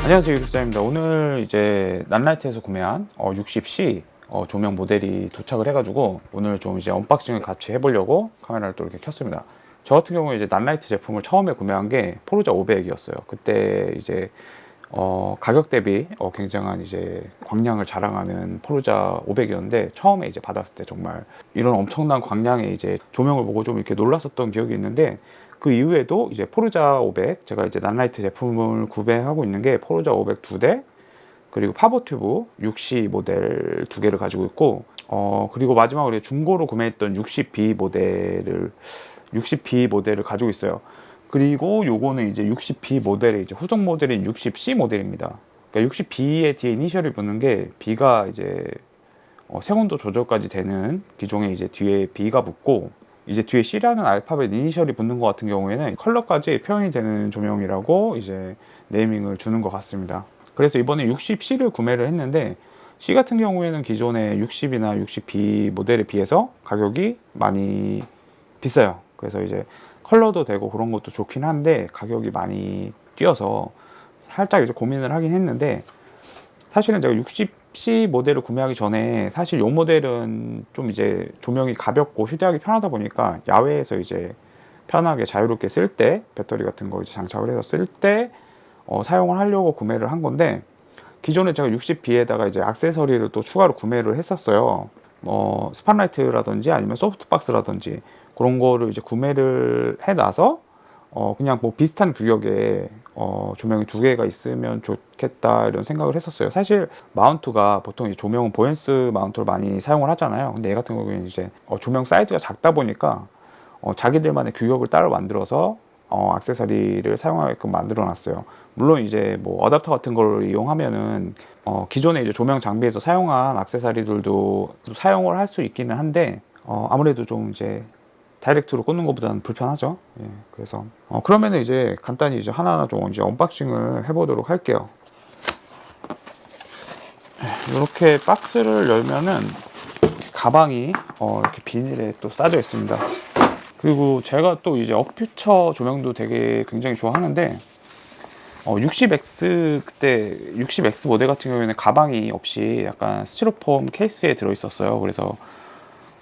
안녕하세요, 유리사입니다. 오늘 이제 난라이트에서 구매한 60C 조명 모델이 도착을 해가지고 오늘 좀 이제 언박싱을 같이 해보려고 카메라를 또 이렇게 켰습니다. 저 같은 경우에 이제 난라이트 제품을 처음에 구매한 게 포르자 500이었어요. 그때 이제 가격 대비 굉장한 이제 광량을 자랑하는 포르자 500이었는데 처음에 이제 받았을 때 정말 이런 엄청난 광량의 이제 조명을 보고 좀 이렇게 놀랐었던 기억이 있는데, 그 이후에도 이제 포르자 500, 제가 이제 난라이트 제품을 구매하고 있는 게 포르자 500 2대, 그리고 파버튜브 60 모델 2개를 가지고 있고, 그리고 마지막으로 중고로 구매했던 60B 모델을 가지고 있어요. 그리고 요거는 이제 60B 모델의 이제 후속 모델인 60C 모델입니다. 그러니까 60B의 뒤에 이니셜이 붙는 게 B가 이제 색온도 조절까지 되는 기종의 이제 뒤에 B가 붙고, 이제 뒤에 C라는 알파벳 이니셜이 붙는 것 같은 경우에는 컬러까지 표현이 되는 조명이라고 이제 네이밍을 주는 것 같습니다. 그래서 이번에 60C를 구매를 했는데, C 같은 경우에는 기존의 60이나 60B 모델에 비해서 가격이 많이 비싸요. 그래서 이제 컬러도 되고 그런 것도 좋긴 한데 가격이 많이 뛰어서 살짝 이제 고민을 하긴 했는데, 사실은 제가 60C 모델을 구매하기 전에 사실 이 모델은 좀 이제 조명이 가볍고 휴대하기 편하다 보니까 야외에서 이제 편하게 자유롭게 쓸 때 배터리 같은 거 이제 장착을 해서 쓸 때 사용을 하려고 구매를 한 건데, 기존에 제가 60B에다가 이제 액세서리를 또 추가로 구매를 했었어요. 스팟라이트라든지 아니면 소프트박스라든지 그런 거를 이제 구매를 해놔서 그냥 뭐 비슷한 규격의 조명이 두 개가 있으면 좋겠다 이런 생각을 했었어요. 사실 마운트가 보통 이 조명은 보헤스 마운트를 많이 사용을 하잖아요. 근데 얘 같은 경우에는 이제 조명 사이즈가 작다 보니까 자기들만의 규격을 따로 만들어서 액세서리를 사용하게끔 만들어 놨어요. 물론 이제 뭐 어댑터 같은 걸 이용하면은 기존의 이제 조명 장비에서 사용한 액세서리들도 사용을 할 수 있기는 한데, 아무래도 좀 이제 다이렉트로 꽂는 것보다는 불편하죠. 예, 그래서 그러면은 이제 간단히 이제 하나하나 좀 이제 언박싱을 해보도록 할게요. 이렇게 박스를 열면은 가방이 이렇게 비닐에 또 싸져 있습니다. 그리고 제가 또 이제 어퓨처 조명도 되게 굉장히 좋아하는데, 60X 그때 60X 모델 같은 경우에는 가방이 없이 약간 스티로폼 케이스에 들어 있었어요. 그래서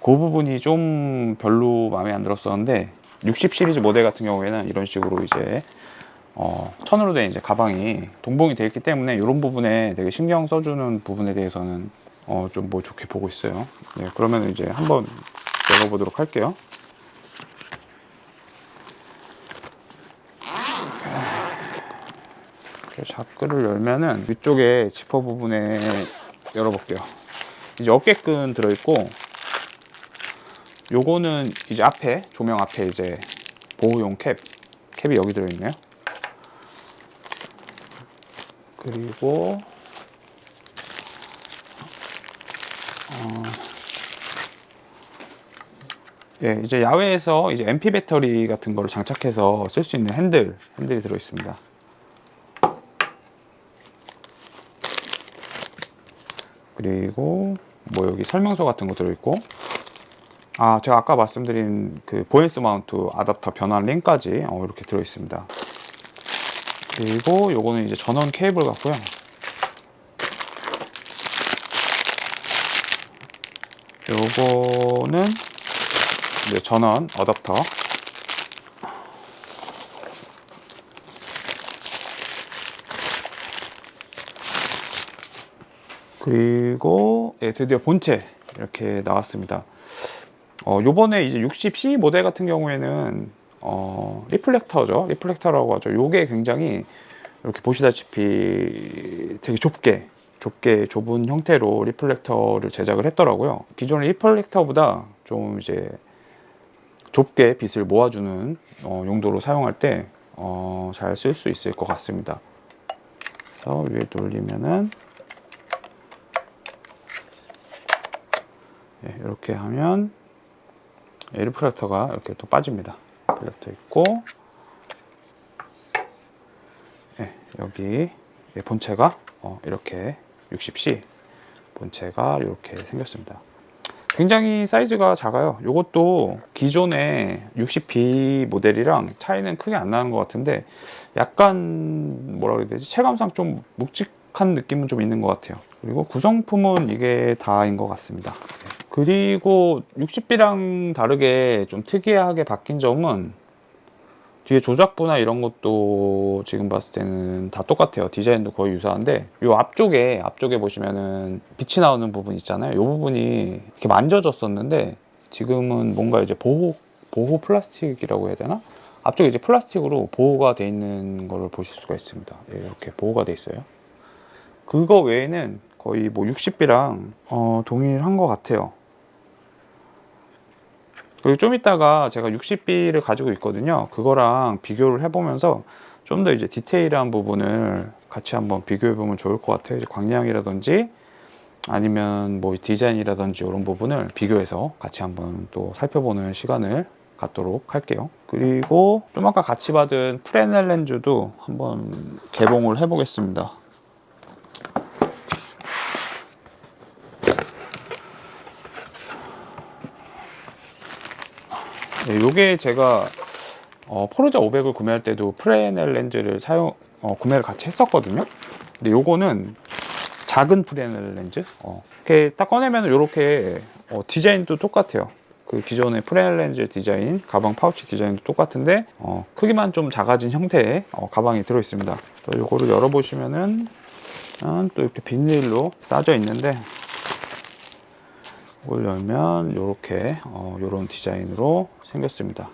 그 부분이 좀 별로 마음에 안 들었었는데, 60 시리즈 모델 같은 경우에는 이런 식으로 이제 천으로 된 이제 가방이 동봉이 되어 있기 때문에 이런 부분에 되게 신경 써주는 부분에 대해서는 좀 뭐 좋게 보고 있어요. 네, 그러면 이제 한번 열어보도록 할게요. 자크를 열면은 위쪽에 지퍼 부분에 열어볼게요. 이제 어깨끈 들어있고, 요거는 이제 앞에 조명 앞에 이제 보호용 캡이 여기 들어있네요. 그리고 예, 이제 야외에서 이제 MP 배터리 같은 거를 장착해서 쓸 수 있는 핸들이 들어있습니다. 그리고 뭐 여기 설명서 같은 거 들어있고, 제가 아까 말씀드린 그 보헤스 마운트 아답터 변환 링까지 이렇게 들어있습니다. 그리고 요거는 이제 전원 케이블 같고요. 요거는 이제 전원 어댑터. 그리고 드디어 본체 이렇게 나왔습니다. 요번에 이제 60C 모델 같은 경우에는 리플렉터죠. 리플렉터라고 하죠. 요게 굉장히 이렇게 보시다시피 되게 좁은 형태로 리플렉터를 제작을 했더라고요. 기존의 리플렉터보다 좀 이제 좁게 빛을 모아주는 용도로 사용할 때 잘 쓸 수 있을 것 같습니다. 그래서 위에 돌리면은 이렇게 하면 리플렉터가 이렇게 또 빠집니다. 리플렉터 있고, 여기 본체가 이렇게 60C 본체가 이렇게 생겼습니다. 굉장히 사이즈가 작아요. 이것도 기존의 60B 모델이랑 차이는 크게 안 나는 것 같은데 약간 뭐라 그래야 되지? 체감상 좀 묵직한 느낌은 좀 있는 것 같아요. 그리고 구성품은 이게 다인 것 같습니다. 그리고 60B랑 다르게 좀 특이하게 바뀐 점은 뒤에 조작부나 이런 것도 지금 봤을 때는 다 똑같아요. 디자인도 거의 유사한데 이 앞쪽에 보시면은 빛이 나오는 부분 있잖아요. 이 부분이 이렇게 만져졌었는데 지금은 뭔가 이제 보호 플라스틱이라고 해야 되나? 앞쪽에 이제 플라스틱으로 보호가 돼 있는 걸 보실 수가 있습니다. 예, 이렇게 보호가 돼 있어요. 그거 외에는 거의 뭐 60B랑 동일한 것 같아요. 그리고 좀 이따가 제가 60B를 가지고 있거든요. 그거랑 비교를 해보면서 좀 더 이제 디테일한 부분을 같이 한번 비교해 보면 좋을 것 같아요. 이제 광량이라든지 아니면 뭐 디자인이라든지 이런 부분을 비교해서 같이 한번 또 살펴보는 시간을 갖도록 할게요. 그리고 좀 아까 같이 받은 프레넬 렌즈도 한번 개봉을 해 보겠습니다. 네, 요게 제가 포르자 500을 구매할 때도 프레넬 렌즈를 구매를 같이 했었거든요. 근데 요거는 작은 프레넬 렌즈. 이렇게 딱 꺼내면 이렇게 디자인도 똑같아요. 그 기존의 프레넬 렌즈 디자인, 가방 파우치 디자인도 똑같은데 크기만 좀 작아진 형태의 가방이 들어 있습니다. 요거를 열어보시면은 또 이렇게 비닐로 싸져 있는데 이걸 열면 이렇게 이런 디자인으로 생겼습니다.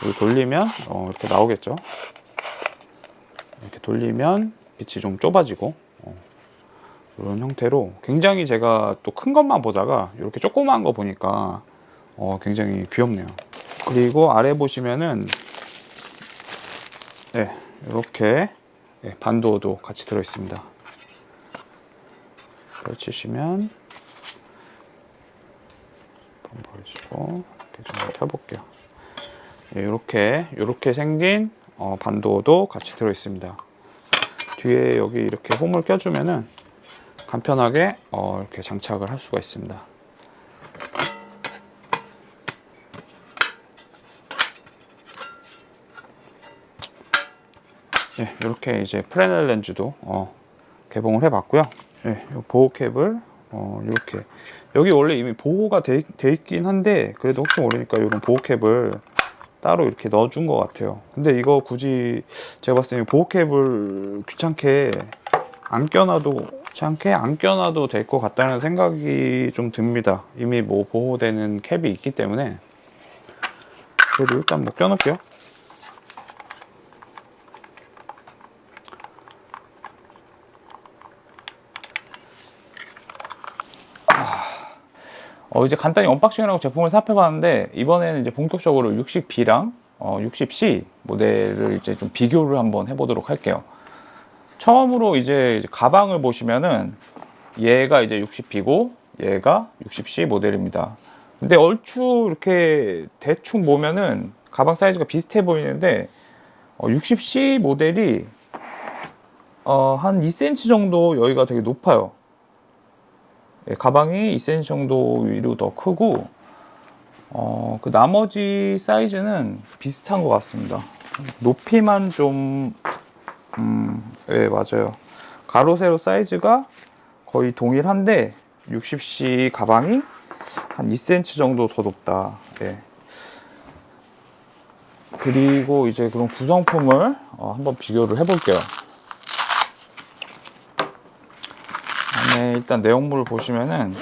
여기 돌리면 이렇게 나오겠죠. 이렇게 돌리면 빛이 좀 좁아지고 이런 형태로 굉장히 제가 또 큰 것만 보다가 이렇게 조그마한 거 보니까 굉장히 귀엽네요. 그리고 아래 보시면은 네, 이렇게 반도도 같이 들어 있습니다. 펼치시면 한번 보여주고 이렇게 좀 펴볼게요. 이렇게 생긴 반도도 같이 들어 있습니다. 뒤에 여기 이렇게 홈을 껴주면은 간편하게 이렇게 장착을 할 수가 있습니다. 네, 이렇게 이제 프레넬 렌즈도 개봉을 해봤고요. 네, 보호캡을 이렇게 여기 원래 이미 보호가 돼 있긴 한데 그래도 혹시 모르니까 이런 보호캡을 따로 이렇게 넣어준 것 같아요. 근데 이거 굳이 제가 봤을 때 보호캡을 귀찮게 안 껴놔도 될 것 같다는 생각이 좀 듭니다. 이미 뭐 보호되는 캡이 있기 때문에. 그래도 일단 뭐 껴놓을게요. 이제 간단히 언박싱을 하고 제품을 살펴봤는데 이번에는 이제 본격적으로 60B랑 60C 모델을 이제 좀 비교를 한번 해보도록 할게요. 처음으로 이제 가방을 보시면은 얘가 이제 60B고 얘가 60C 모델입니다. 근데 얼추 이렇게 대충 보면은 가방 사이즈가 비슷해 보이는데 60C 모델이 한 2cm 정도 여기가 되게 높아요. 가방이 2cm 정도 위로 더 크고 그 나머지 사이즈는 비슷한 것 같습니다. 높이만 좀 네, 맞아요. 가로 세로 사이즈가 거의 동일한데 60C 가방이 한 2cm 정도 더 높다. 네. 그리고 이제 그럼 구성품을 한번 비교를 해볼게요. 안에 일단 내용물을 보시면은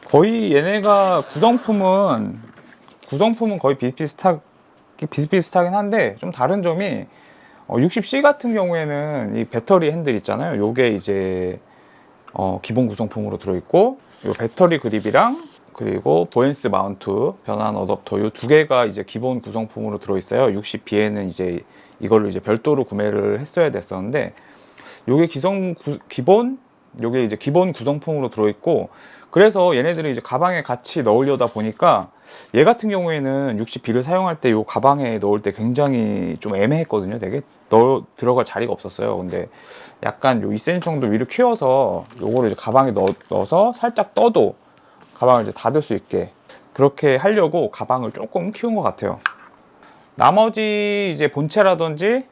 거의 얘네가 구성품은 거의 비슷비슷하긴 한데 좀 다른 점이 60C 같은 경우에는 이 배터리 핸들 있잖아요. 요게 이제 기본 구성품으로 들어있고 요 배터리 그립이랑 그리고 보엔스 마운트 변환 어댑터 요 두 개가 이제 기본 구성품으로 들어있어요. 60B에는 이제 이걸로 이제 별도로 구매를 했어야 됐었는데 요게 기본 요게 이제 기본 구성품으로 들어있고, 그래서 얘네들을 이제 가방에 같이 넣으려다 보니까 얘 같은 경우에는 60B를 사용할 때 요 가방에 넣을 때 굉장히 좀 애매했거든요. 되게 들어갈 자리가 없었어요. 근데 약간 요 2cm 정도 위로 키워서 요거를 이제 가방에 넣어서 살짝 떠도 가방을 이제 닫을 수 있게 그렇게 하려고 가방을 조금 키운 것 같아요. 나머지 이제 본체라든지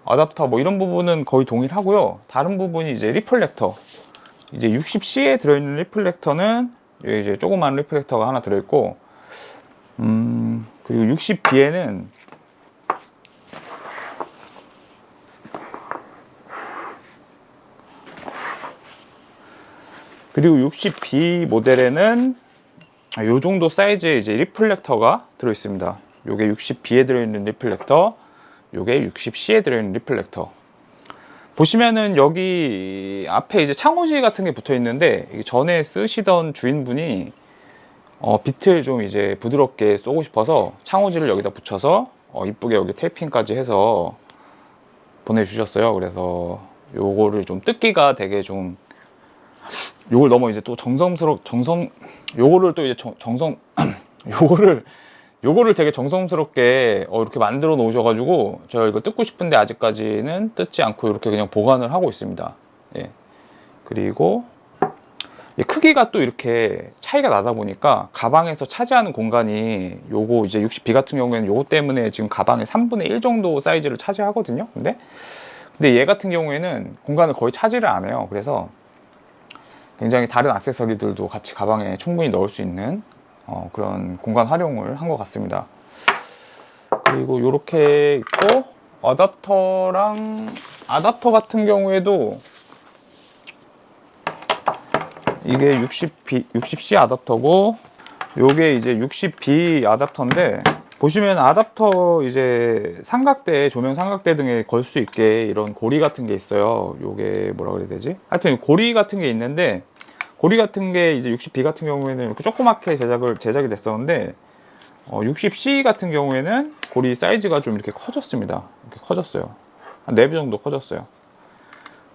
어댑터 뭐 이런 부분은 거의 동일하고요. 다른 부분이 이제 리플렉터, 이제 60C에 들어있는 리플렉터는 이제 조그만 리플렉터가 하나 들어있고, 그리고 60B에는 그리고 60B 모델에는 요 정도 사이즈의 이제 리플렉터가 들어 있습니다. 요게 60B에 들어있는 리플렉터, 요게 60C에 들어있는 리플렉터. 보시면은 여기 앞에 이제 창호지 같은 게 붙어 있는데, 전에 쓰시던 주인분이 빛을 좀 이제 부드럽게 쏘고 싶어서 창호지를 여기다 붙여서 이쁘게 여기 테이핑까지 해서 보내주셨어요. 그래서 요거를 좀 뜯기가 되게 좀, 요걸 너무 이제 또 요거를 또 이제 요거를 되게 정성스럽게 이렇게 만들어 놓으셔가지고 저 이거 뜯고 싶은데 아직까지는 뜯지 않고 이렇게 그냥 보관을 하고 있습니다. 예. 그리고 크기가 또 이렇게 차이가 나다 보니까 가방에서 차지하는 공간이, 요거 이제 60B 같은 경우에는 요거 때문에 지금 가방의 3분의 1 정도 사이즈를 차지하거든요. 근데 얘 같은 경우에는 공간을 거의 차지를 안 해요. 그래서 굉장히 다른 액세서리들도 같이 가방에 충분히 넣을 수 있는 그런 공간 활용을 한 것 같습니다. 그리고 이렇게 있고, 어댑터 같은 경우에도 이게 60C 어댑터고, 요게 이제 60B 어댑터인데, 보시면 어댑터 이제 조명 삼각대 등에 걸 수 있게 이런 고리 같은 게 있어요. 요게 뭐라 그래야 되지? 하여튼 고리 같은 게 있는데, 고리 같은 게 이제 60B 같은 경우에는 이렇게 조그맣게 제작이 됐었는데, 60C 같은 경우에는 고리 사이즈가 좀 이렇게 커졌습니다. 이렇게 커졌어요. 한 4배 정도 커졌어요.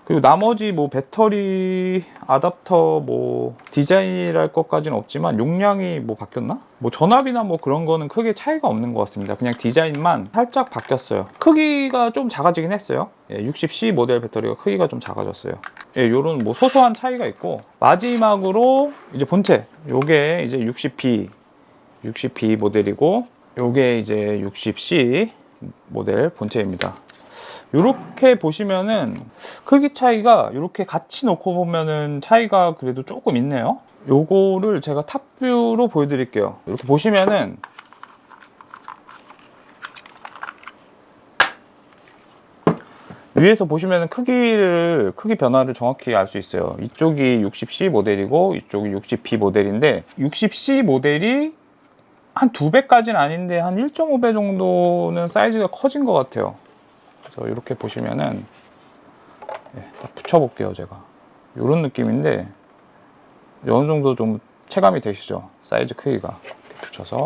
그리고 나머지 뭐 배터리, 어댑터 뭐 디자인이랄 것까지는 없지만 용량이 뭐 바뀌었나? 뭐 전압이나 뭐 그런 거는 크게 차이가 없는 것 같습니다. 그냥 디자인만 살짝 바뀌었어요. 크기가 좀 작아지긴 했어요. 60C 모델 배터리가 크기가 좀 작아졌어요. 요런 뭐 소소한 차이가 있고, 마지막으로 이제 본체, 요게 이제 60B 모델이고, 요게 이제 60C 모델 본체입니다. 이렇게 보시면은 크기 차이가 이렇게 같이 놓고 보면은 차이가 그래도 조금 있네요. 요거를 제가 탑뷰로 보여드릴게요. 이렇게 보시면은 위에서 보시면은 크기 변화를 정확히 알 수 있어요. 이쪽이 60C 모델이고 이쪽이 60B 모델인데, 60C 모델이 한 2배까지는 아닌데 한 1.5배 정도는 사이즈가 커진 것 같아요. 그래서 이렇게 보시면은, 딱 붙여볼게요. 제가 이런 느낌인데 어느 정도 좀 체감이 되시죠? 사이즈 크기가. 이렇게 붙여서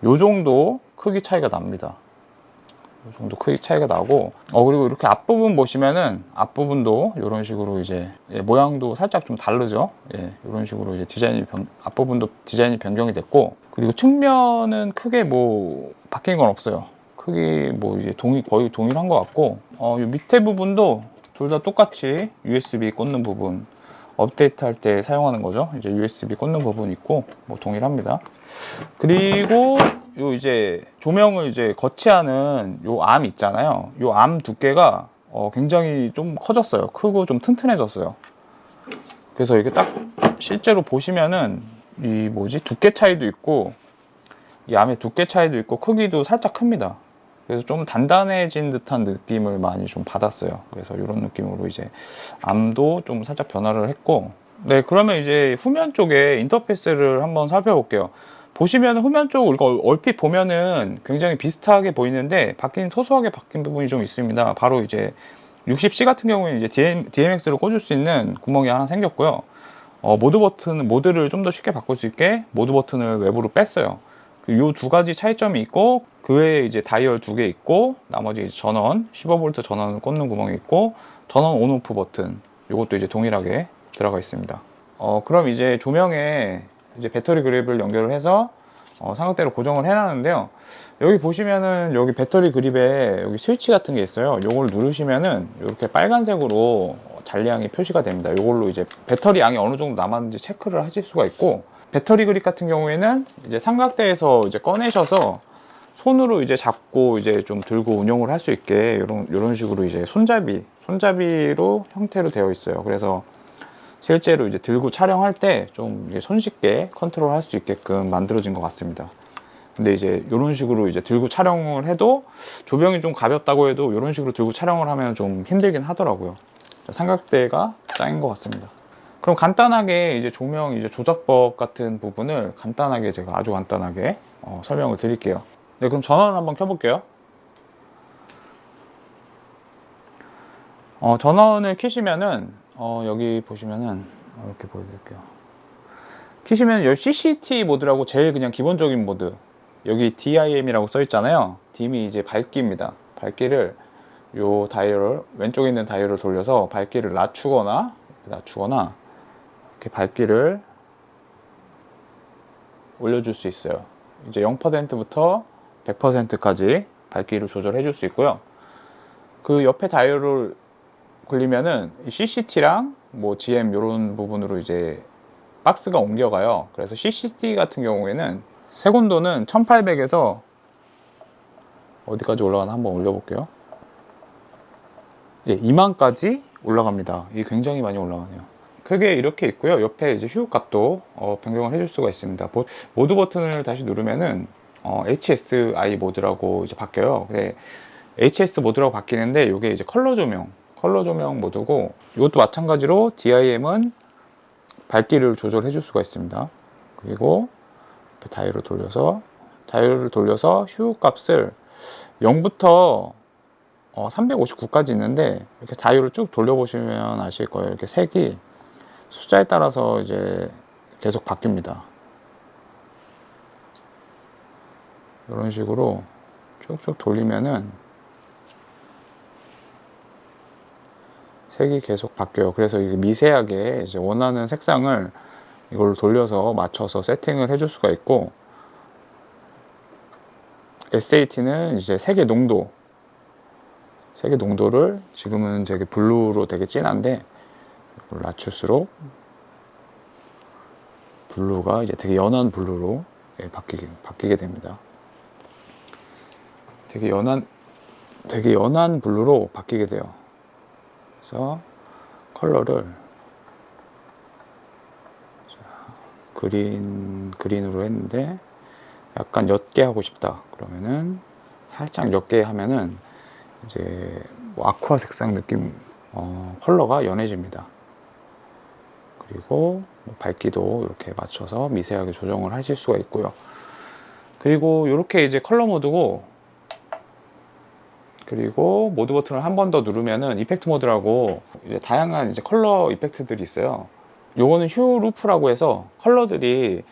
요 정도 크기 차이가 납니다. 요 정도 크기 차이가 나고, 그리고 이렇게 앞부분 보시면은 앞부분도 이런 식으로 이제 모양도 살짝 좀 다르죠. 이런 식으로 이제 앞부분도 디자인이 변경이 됐고, 그리고 측면은 크게 뭐 바뀐 건 없어요. 크기 뭐 이제 거의 동일한 것 같고, 요 밑에 부분도 둘 다 똑같이 USB 꽂는 부분, 업데이트 할 때 사용하는 거죠. 이제 USB 꽂는 부분 있고 뭐 동일합니다. 그리고 요 이제 조명을 이제 거치하는 요 암 있잖아요. 요 암 두께가 굉장히 좀 커졌어요. 크고 좀 튼튼해졌어요. 그래서 이게 딱 실제로 보시면은 두께 차이도 있고, 이 암의 두께 차이도 있고 크기도 살짝 큽니다. 그래서 좀 단단해진 듯한 느낌을 많이 좀 받았어요. 그래서 이런 느낌으로 이제 암도 좀 살짝 변화를 했고, 네, 그러면 이제 후면 쪽에 인터페이스를 한번 살펴볼게요. 보시면 후면 쪽 이거 얼핏 보면은 굉장히 비슷하게 보이는데 소소하게 바뀐 부분이 좀 있습니다. 바로 이제 60C 같은 경우에는 이제 DMX를 꽂을 수 있는 구멍이 하나 생겼고요. 모드를 좀 더 쉽게 바꿀 수 있게 모드 버튼을 외부로 뺐어요. 요 두 가지 차이점이 있고, 그 외에 이제 다이얼 두 개 있고, 나머지 전원 15V 전원을 꽂는 구멍이 있고, 전원 온오프 버튼 요것도 이제 동일하게 들어가 있습니다. 그럼 이제 조명에 이제 배터리 그립을 연결을 해서 삼각대로 고정을 해놨는데요. 여기 보시면은 여기 배터리 그립에 여기 스위치 같은 게 있어요. 요걸 누르시면은 이렇게 빨간색으로 잔량이 표시가 됩니다. 요걸로 이제 배터리 양이 어느 정도 남았는지 체크를 하실 수가 있고, 배터리 그립 같은 경우에는 이제 삼각대에서 이제 꺼내셔서 손으로 이제 잡고 이제 좀 들고 운용을 할 수 있게 이런 식으로 이제 손잡이로 형태로 되어 있어요. 그래서 실제로 이제 들고 촬영할 때 좀 손쉽게 컨트롤 할 수 있게끔 만들어진 것 같습니다. 근데 이제 이런 식으로 이제 들고 촬영을 해도, 조명이 좀 가볍다고 해도 이런 식으로 들고 촬영을 하면 좀 힘들긴 하더라고요. 삼각대가 짱인 것 같습니다. 그럼 간단하게 이제 조명 이제 조작법 같은 부분을 간단하게 제가 아주 간단하게 설명을 드릴게요. 네, 그럼 전원을 한번 켜볼게요. 전원을 켜시면은 여기 보시면은 이렇게 보여드릴게요. 켜시면 여기 CCT 모드라고 제일 그냥 기본적인 모드, 여기 DIM이라고 써 있잖아요. DIM이 이제 밝기입니다. 밝기를 요 다이얼을, 왼쪽에 있는 다이얼을 돌려서 밝기를 낮추거나 이렇게 밝기를 올려줄 수 있어요. 이제 0%부터 100%까지 밝기를 조절해 줄 수 있고요. 그 옆에 다이얼을 굴리면은 CCT랑 뭐 GM 이런 부분으로 이제 박스가 옮겨가요. 그래서 CCT 같은 경우에는 색온도는 1800에서 어디까지 올라가나 한번 올려볼게요. 예, 2만까지 올라갑니다. 이게 굉장히 많이 올라가네요. 크게 이렇게 있고요. 옆에 이제 휴 값도 변경을 해줄 수가 있습니다. 모드 버튼을 다시 누르면은 HSI 모드라고 이제 바뀌어요. 그래, HS 모드라고 바뀌는데 이게 이제 컬러 조명 모드고, 이것도 마찬가지로 DIM은 밝기를 조절해 줄 수가 있습니다. 그리고 다이얼을 돌려서 휴 값을 0부터 359까지 있는데, 이렇게 다이얼을 쭉 돌려보시면 아실 거예요. 이렇게 색이 숫자에 따라서 이제 계속 바뀝니다. 이런 식으로 쭉쭉 돌리면은 색이 계속 바뀌어요. 그래서 이게 미세하게 이제 원하는 색상을 이걸로 돌려서 맞춰서 세팅을 해줄 수가 있고, SAT는 이제 색의 농도를 지금은 되게 블루로 되게 진한데, 이걸 낮출수록 블루가 이제 되게 연한 블루로 바뀌게 됩니다. 되게 연한 블루로 바뀌게 돼요. 그래서 컬러를 그린으로 했는데, 약간 옅게 하고 싶다 그러면은 살짝 옅게 하면은 이제 뭐 아쿠아 색상 느낌 컬러가 연해집니다. 그리고 뭐 밝기도 이렇게 맞춰서 미세하게 조정을 하실 수가 있고요. 그리고 이렇게 이제 컬러 모드고, 그리고 모드 버튼을 한 번 더 누르면은 이펙트 모드라고 이제 다양한 이제 컬러 이펙트들이 있어요. 요거는 휴 루프라고 해서 컬러들이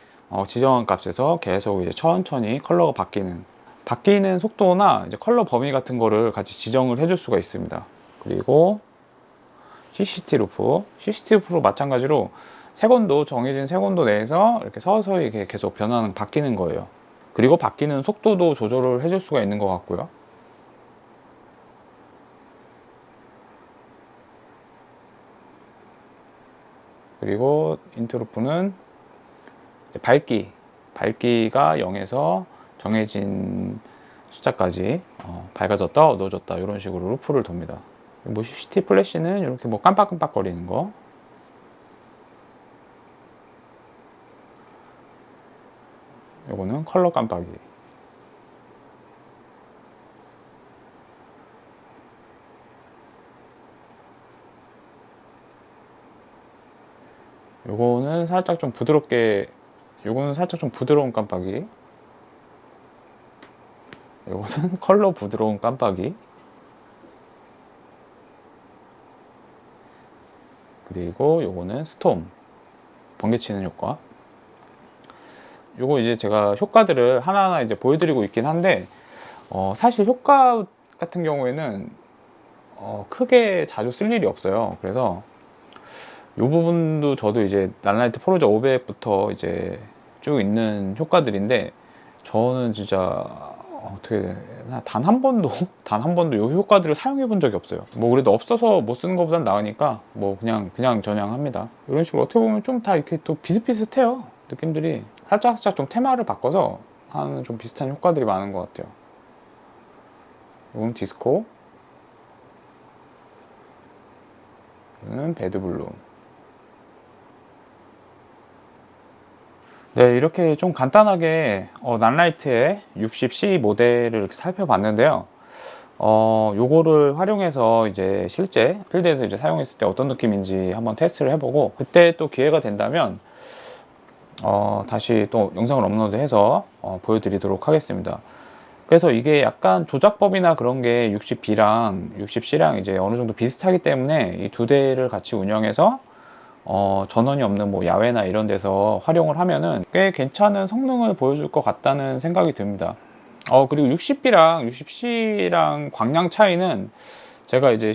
지정한 값에서 계속 이제 천천히 컬러가 바뀌는 속도나 이제 컬러 범위 같은 거를 같이 지정을 해줄 수가 있습니다. 그리고 CCT 루프로 마찬가지로 정해진 색온도 내에서 이렇게 서서히 계속 바뀌는 거예요. 그리고 바뀌는 속도도 조절을 해줄 수가 있는 것 같고요. 그리고 인트루프는 밝기가 0에서 정해진 숫자까지 밝아졌다 어두워졌다 이런 식으로 루프를 돕니다. 뭐 CCT 플래시는 이렇게 뭐 깜빡깜빡 거리는 거, 요거는 컬러 깜빡이. 요거는 살짝 좀 부드러운 깜빡이. 요거는 컬러 부드러운 깜빡이. 그리고 요거는 스톰, 번개치는 효과. 요거 이제 제가 효과들을 하나하나 이제 보여드리고 있긴 한데, 사실 효과 같은 경우에는 크게 자주 쓸 일이 없어요. 그래서 이 부분도 저도 이제 난라이트 포르자 500부터 이제 쭉 있는 효과들인데, 저는 진짜 어떻게 단 한 번도 단 한 번도 이 효과들을 사용해 본 적이 없어요. 뭐 그래도 없어서 못 쓰는 것보단 나으니까 뭐 그냥 전향합니다. 이런 식으로 어떻게 보면 좀 다 이렇게 또 비슷비슷해요. 느낌들이 살짝 좀 테마를 바꿔서 하는 좀 비슷한 효과들이 많은 것 같아요. 이건 디스코, 이거는 배드블룸. 네, 이렇게 좀 간단하게 난라이트의 60C 모델을 이렇게 살펴봤는데요. 요거를 활용해서 이제 실제 필드에서 이제 사용했을 때 어떤 느낌인지 한번 테스트를 해보고, 그때 또 기회가 된다면 다시 또 영상을 업로드해서 보여드리도록 하겠습니다. 그래서 이게 약간 조작법이나 그런 게 60B랑 60C랑 이제 어느 정도 비슷하기 때문에 이 두 대를 같이 운영해서 전원이 없는 뭐 야외나 이런 데서 활용을 하면은 꽤 괜찮은 성능을 보여줄 것 같다는 생각이 듭니다. 그리고 60B랑 60C랑 광량 차이는 제가 이제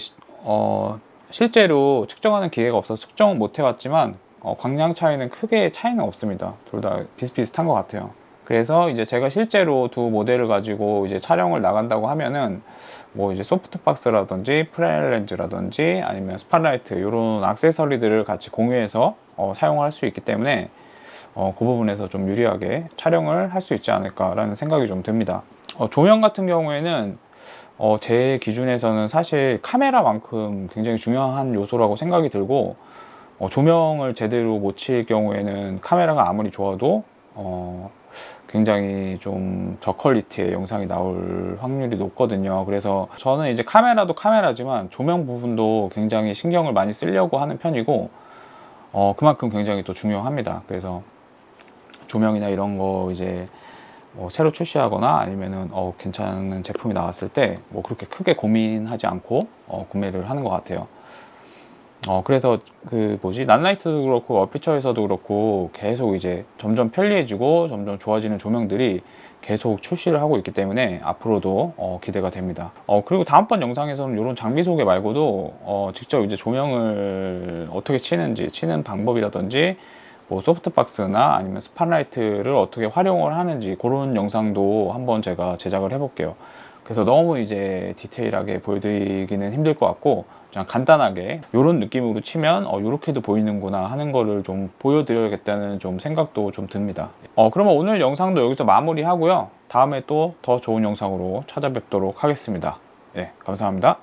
실제로 측정하는 기회가 없어서 측정은 못 해왔지만 광량 차이는 크게 차이는 없습니다. 둘 다 비슷비슷한 것 같아요. 그래서 이제 제가 실제로 두 모델을 가지고 이제 촬영을 나간다고 하면은 뭐 이제 소프트박스라든지 프레렌즈라든지 아니면 스팟라이트 이런 액세서리들을 같이 공유해서 사용할 수 있기 때문에 그 부분에서 좀 유리하게 촬영을 할 수 있지 않을까라는 생각이 좀 듭니다. 조명 같은 경우에는 제 기준에서는 사실 카메라만큼 굉장히 중요한 요소라고 생각이 들고, 조명을 제대로 못 칠 경우에는 카메라가 아무리 좋아도 굉장히 좀 저퀄리티의 영상이 나올 확률이 높거든요. 그래서 저는 이제 카메라도 카메라지만 조명 부분도 굉장히 신경을 많이 쓰려고 하는 편이고, 그만큼 굉장히 또 중요합니다. 그래서 조명이나 이런 거 이제 뭐 새로 출시하거나 아니면은 괜찮은 제품이 나왔을 때 뭐 그렇게 크게 고민하지 않고 구매를 하는 것 같아요. 그래서 그 뭐지, 난라이트도 그렇고 어피처에서도 그렇고 계속 이제 점점 편리해지고 점점 좋아지는 조명들이 계속 출시를 하고 있기 때문에 앞으로도 기대가 됩니다. 그리고 다음번 영상에서는 이런 장비 소개 말고도 직접 이제 조명을 어떻게 치는지, 치는 방법이라든지 뭐 소프트박스나 아니면 스팟라이트를 어떻게 활용을 하는지 그런 영상도 한번 제가 제작을 해볼게요. 그래서 너무 이제 디테일하게 보여드리기는 힘들 것 같고, 그냥 간단하게 이런 느낌으로 치면 이렇게도 보이는구나 하는 거를 좀 보여드려야겠다는 좀 생각도 좀 듭니다. 그러면 오늘 영상도 여기서 마무리 하고요. 다음에 또 더 좋은 영상으로 찾아뵙도록 하겠습니다. 네, 감사합니다.